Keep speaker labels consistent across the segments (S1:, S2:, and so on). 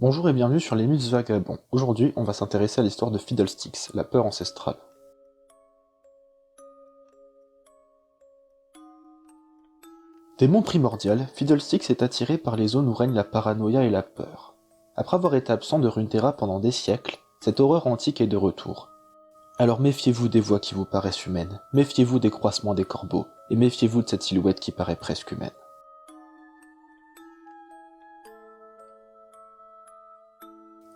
S1: Bonjour et bienvenue sur les Mythes Vagabonds. Aujourd'hui, on va s'intéresser à l'histoire de Fiddlesticks, la peur ancestrale. Démon primordial, Fiddlesticks est attiré par les zones où règne la paranoïa et la peur. Après avoir été absent de Runeterra pendant des siècles, cette horreur antique est de retour. Alors méfiez-vous des voix qui vous paraissent humaines, méfiez-vous des croissements des corbeaux, et méfiez-vous de cette silhouette qui paraît presque humaine.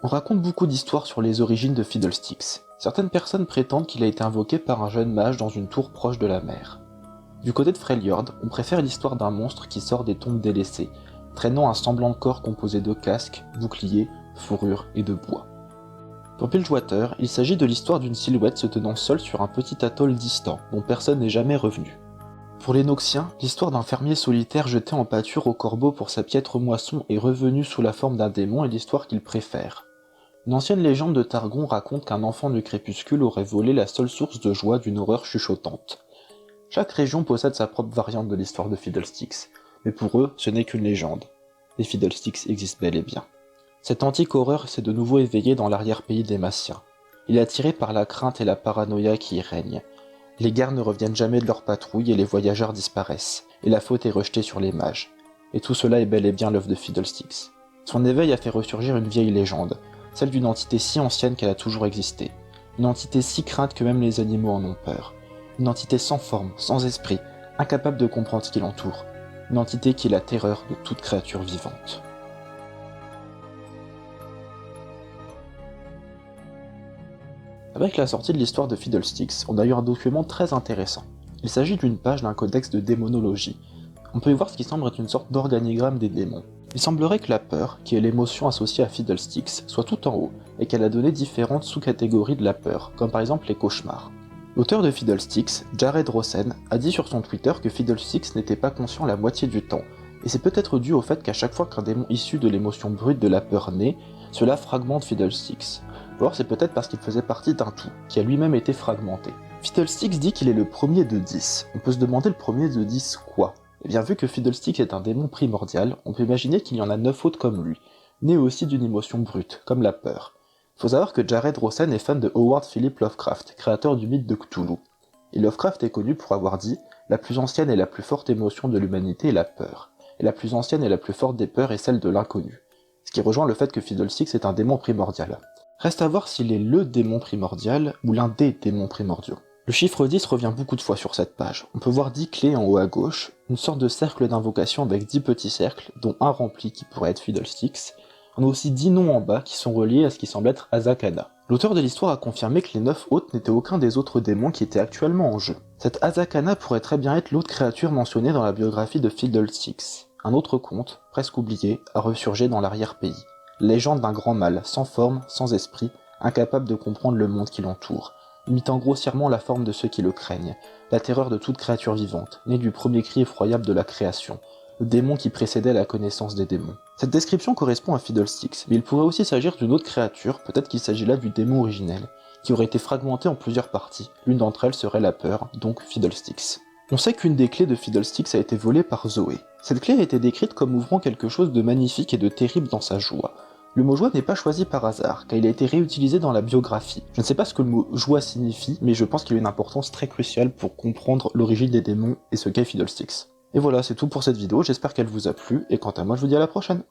S1: On raconte beaucoup d'histoires sur les origines de Fiddlesticks. Certaines personnes prétendent qu'il a été invoqué par un jeune mage dans une tour proche de la mer. Du côté de Freljord, on préfère l'histoire d'un monstre qui sort des tombes délaissées, traînant un semblant corps composé de casques, boucliers, fourrures et de bois. Pour Bilgewater, il s'agit de l'histoire d'une silhouette se tenant seule sur un petit atoll distant, dont personne n'est jamais revenu. Pour les Noxiens, l'histoire d'un fermier solitaire jeté en pâture aux corbeaux pour sa piètre moisson et revenu sous la forme d'un démon est l'histoire qu'ils préfèrent. Une ancienne légende de Targon raconte qu'un enfant du crépuscule aurait volé la seule source de joie d'une horreur chuchotante. Chaque région possède sa propre variante de l'histoire de Fiddlesticks, mais pour eux, ce n'est qu'une légende. Les Fiddlesticks existent bel et bien. Cette antique horreur s'est de nouveau éveillée dans l'arrière-pays des Massiens. Il est attiré par la crainte et la paranoïa qui y règnent. Les gardes ne reviennent jamais de leur patrouille et les voyageurs disparaissent, et la faute est rejetée sur les mages. Et tout cela est bel et bien l'œuvre de Fiddlesticks. Son éveil a fait ressurgir une vieille légende, celle d'une entité si ancienne qu'elle a toujours existé. Une entité si crainte que même les animaux en ont peur. Une entité sans forme, sans esprit, incapable de comprendre ce qui l'entoure. Une entité qui est la terreur de toute créature vivante. Avec la sortie de l'histoire de Fiddlesticks, on a eu un document très intéressant. Il s'agit d'une page d'un codex de démonologie. On peut y voir ce qui semble être une sorte d'organigramme des démons. Il semblerait que la peur, qui est l'émotion associée à Fiddlesticks, soit tout en haut, et qu'elle a donné différentes sous-catégories de la peur, comme par exemple les cauchemars. L'auteur de Fiddlesticks, Jared Rosen, a dit sur son Twitter que Fiddlesticks n'était pas conscient la moitié du temps, et c'est peut-être dû au fait qu'à chaque fois qu'un démon issu de l'émotion brute de la peur naît, cela fragmente Fiddlesticks. Ou alors c'est peut-être parce qu'il faisait partie d'un tout, qui a lui-même été fragmenté. Fiddlesticks dit qu'il est le premier de 10. On peut se demander le premier de 10 quoi ? Et bien vu que Fiddlesticks est un démon primordial, on peut imaginer qu'il y en a 9 autres comme lui, nés aussi d'une émotion brute, comme la peur. Faut savoir que Jared Rosen est fan de Howard Philip Lovecraft, créateur du mythe de Cthulhu. Et Lovecraft est connu pour avoir dit « La plus ancienne et la plus forte émotion de l'humanité est la peur, et la plus ancienne et la plus forte des peurs est celle de l'inconnu », ce qui rejoint le fait que Fiddlesticks est un démon primordial. Reste à voir s'il est le démon primordial ou l'un des démons primordiaux. Le chiffre 10 revient beaucoup de fois sur cette page. On peut voir 10 clés en haut à gauche, une sorte de cercle d'invocation avec 10 petits cercles, dont un rempli qui pourrait être Fiddlesticks. On a aussi 10 noms en bas qui sont reliés à ce qui semble être Azakana. L'auteur de l'histoire a confirmé que les 9 autres n'étaient aucun des autres démons qui étaient actuellement en jeu. Cette Azakana pourrait très bien être l'autre créature mentionnée dans la biographie de Fiddlesticks. Un autre conte, presque oublié, a ressurgé dans l'arrière-pays. Légende d'un grand mal, sans forme, sans esprit, incapable de comprendre le monde qui l'entoure, imitant grossièrement la forme de ceux qui le craignent, la terreur de toute créature vivante, née du premier cri effroyable de la création, le démon qui précédait la connaissance des démons. Cette description correspond à Fiddlesticks, mais il pourrait aussi s'agir d'une autre créature, peut-être qu'il s'agit là du démon originel, qui aurait été fragmenté en plusieurs parties, l'une d'entre elles serait la peur, donc Fiddlesticks. On sait qu'une des clés de Fiddlesticks a été volée par Zoé. Cette clé a été décrite comme ouvrant quelque chose de magnifique et de terrible dans sa joie. Le mot joie n'est pas choisi par hasard, car il a été réutilisé dans la biographie. Je ne sais pas ce que le mot joie signifie, mais je pense qu'il a une importance très cruciale pour comprendre l'origine des démons et ce qu'est Fiddlesticks. Et voilà, c'est tout pour cette vidéo, j'espère qu'elle vous a plu, et quant à moi je vous dis à la prochaine.